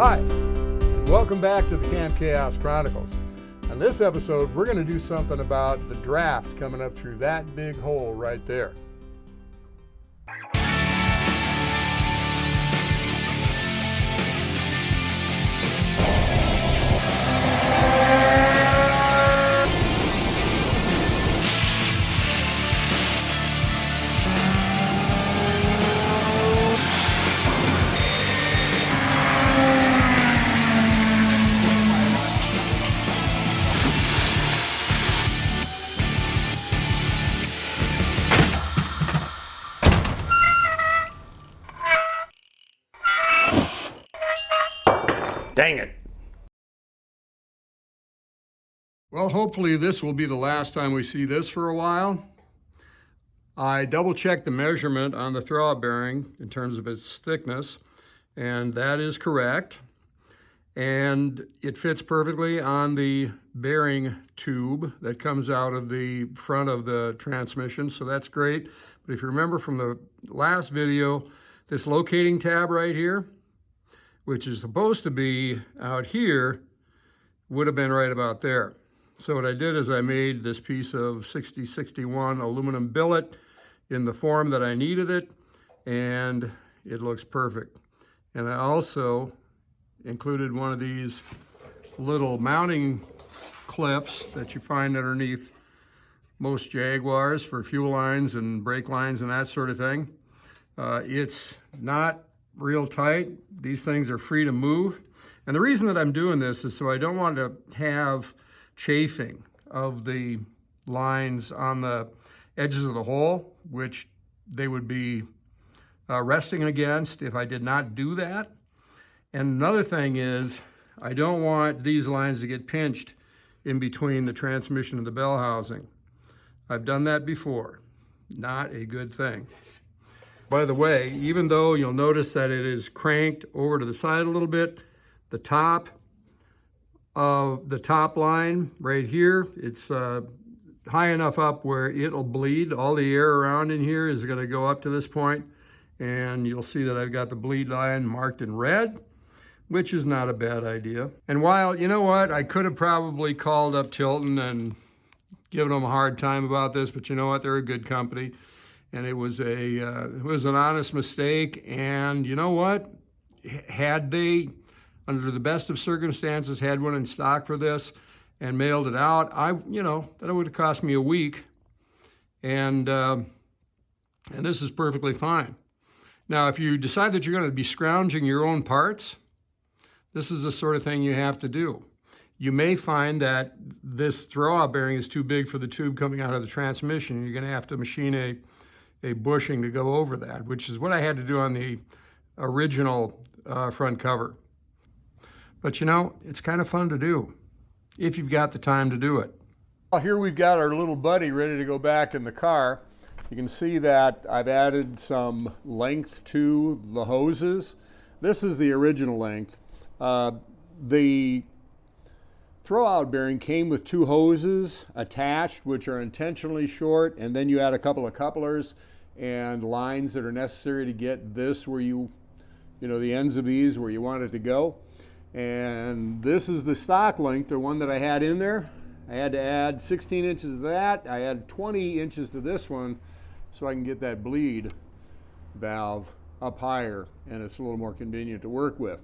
Hi, and welcome back to the Camp Chaos Chronicles. On this episode, we're going to do something about the draft coming up through that big hole right there. Dang it. Well, hopefully this will be the last time we see this for a while. I double-checked the measurement on the throwout bearing in terms of its thickness, and that is correct. And it fits perfectly on the bearing tube that comes out of the front of the transmission, so that's great. But if you remember from the last video, this locating tab right here, which is supposed to be out here, would have been right about there. So what I did is I made this piece of 6061 aluminum billet in the form that I needed it, and it looks perfect. And I also included one of these little mounting clips that you find underneath most Jaguars for fuel lines and brake lines and that sort of thing. It's not real tight. These things are free to move. And the reason that I'm doing this is so I don't want to have chafing of the lines on the edges of the hole, which they would be resting against if I did not do that. And another thing is I don't want these lines to get pinched in between the transmission and the bell housing. I've done that before. Not a good thing. By the way, even though you'll notice that it is cranked over to the side a little bit, the top of the top line right here, it's high enough up where it'll bleed. All the air around in here is going to go up to this point, and you'll see that I've got the bleed line marked in red, which is not a bad idea. And while, you know what, I could have probably called up Tilton and given them a hard time about this, but you know what, they're a good company. And it was an honest mistake. And you know what? Had they, under the best of circumstances, had one in stock for this and mailed it out, that would have cost me a week. And this is perfectly fine. Now, if you decide that you're going to be scrounging your own parts, this is the sort of thing you have to do. You may find that this throwout bearing is too big for the tube coming out of the transmission. You're going to have to machine a bushing to go over that, which is what I had to do on the original front cover. But you know, it's kind of fun to do if you've got the time to do it. Well, here we've got our little buddy ready to go back in the car. You can see that I've added some length to the hoses. This is the original length. The throwout bearing came with two hoses attached, which are intentionally short, and then you add a couple of couplers and lines that are necessary to get this where the ends of these where you want it to go. And this is the stock length, the one that I had in there. I had to add 16 inches of that. I added 20 inches to this one so I can get that bleed valve up higher, and it's a little more convenient to work with.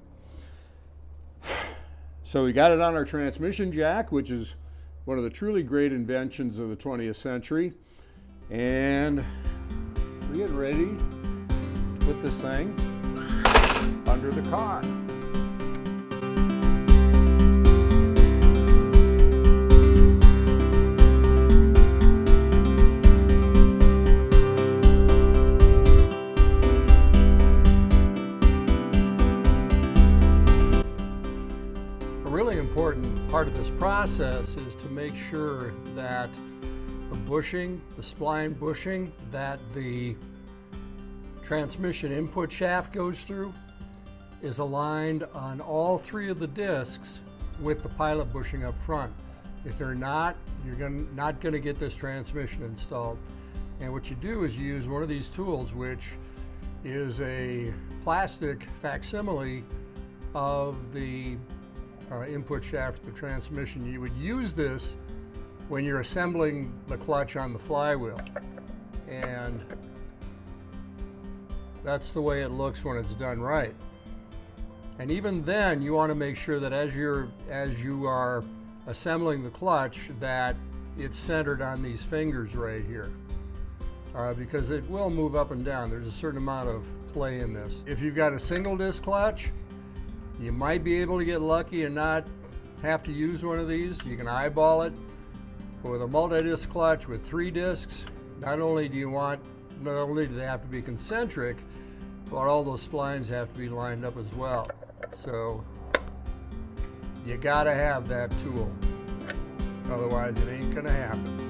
So we got it on our transmission jack, which is one of the truly great inventions of the 20th century. And we're getting ready to put this thing under the car. Really important part of this process is to make sure that the bushing, the spline bushing that the transmission input shaft goes through is aligned on all three of the discs with the pilot bushing up front. If they're not, you're not going to get this transmission installed. And what you do is you use one of these tools, which is a plastic facsimile of the input shaft of the transmission. You would use this when you're assembling the clutch on the flywheel, and that's the way it looks when it's done right. And even then, you want to make sure that as you are assembling the clutch, that it's centered on these fingers right here, because it will move up and down. There's a certain amount of play in this. If you've got a single disc clutch, you might be able to get lucky and not have to use one of these. You can eyeball it. But with a multi-disc clutch with 3 discs, not only do they have to be concentric, but all those splines have to be lined up as well. So you gotta have that tool. Otherwise it ain't gonna happen.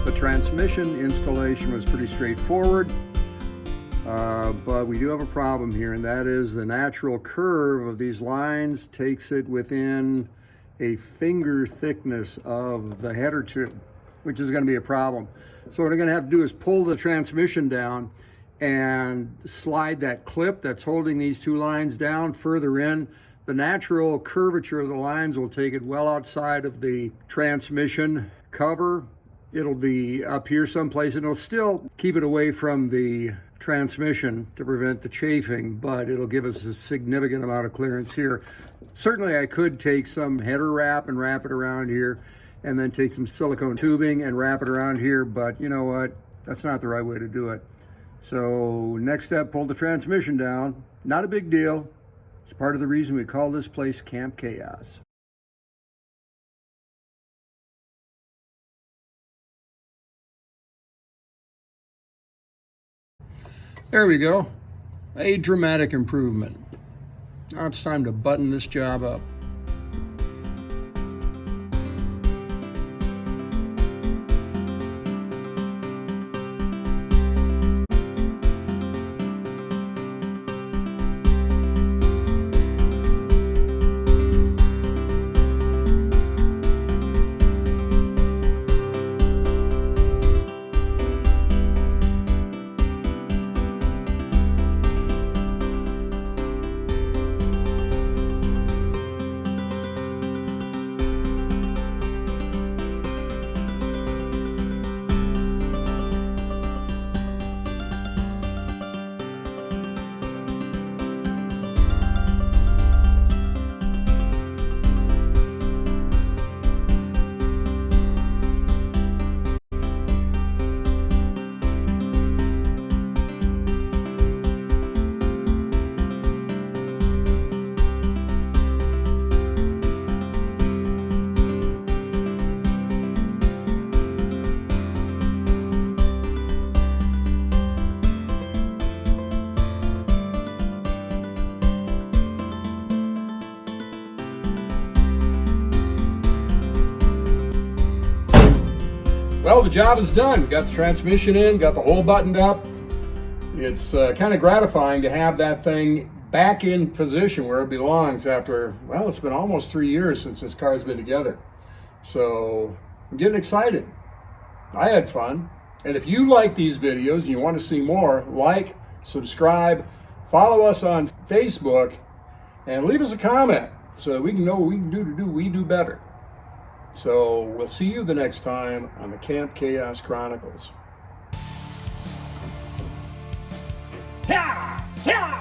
The transmission installation was pretty straightforward, but we do have a problem here, and that is the natural curve of these lines takes it within a finger thickness of the header tube, which is going to be a problem. So what I'm going to have to do is pull the transmission down and slide that clip that's holding these 2 lines down further in. The natural curvature of the lines will take it well outside of the transmission cover. It'll be up here someplace, and it'll still keep it away from the transmission to prevent the chafing, but it'll give us a significant amount of clearance here. Certainly I could take some header wrap and wrap it around here, and then take some silicone tubing and wrap it around here, but you know what? That's not the right way to do it. So next step, pull the transmission down. Not a big deal. It's part of the reason we call this place Camp Chaos. There we go. A dramatic improvement. Now it's time to button this job up. Well, the job is done. We got the transmission in, got the hole buttoned up. It's kind of gratifying to have that thing back in position where it belongs after, well, it's been almost 3 years since this car's been together. So I'm getting excited. I had fun. And if you like these videos and you want to see more, like, subscribe, follow us on Facebook, and leave us a comment so that we can know what we can do to do better. So we'll see you the next time on the Camp Chaos Chronicles. Yeah! Yeah!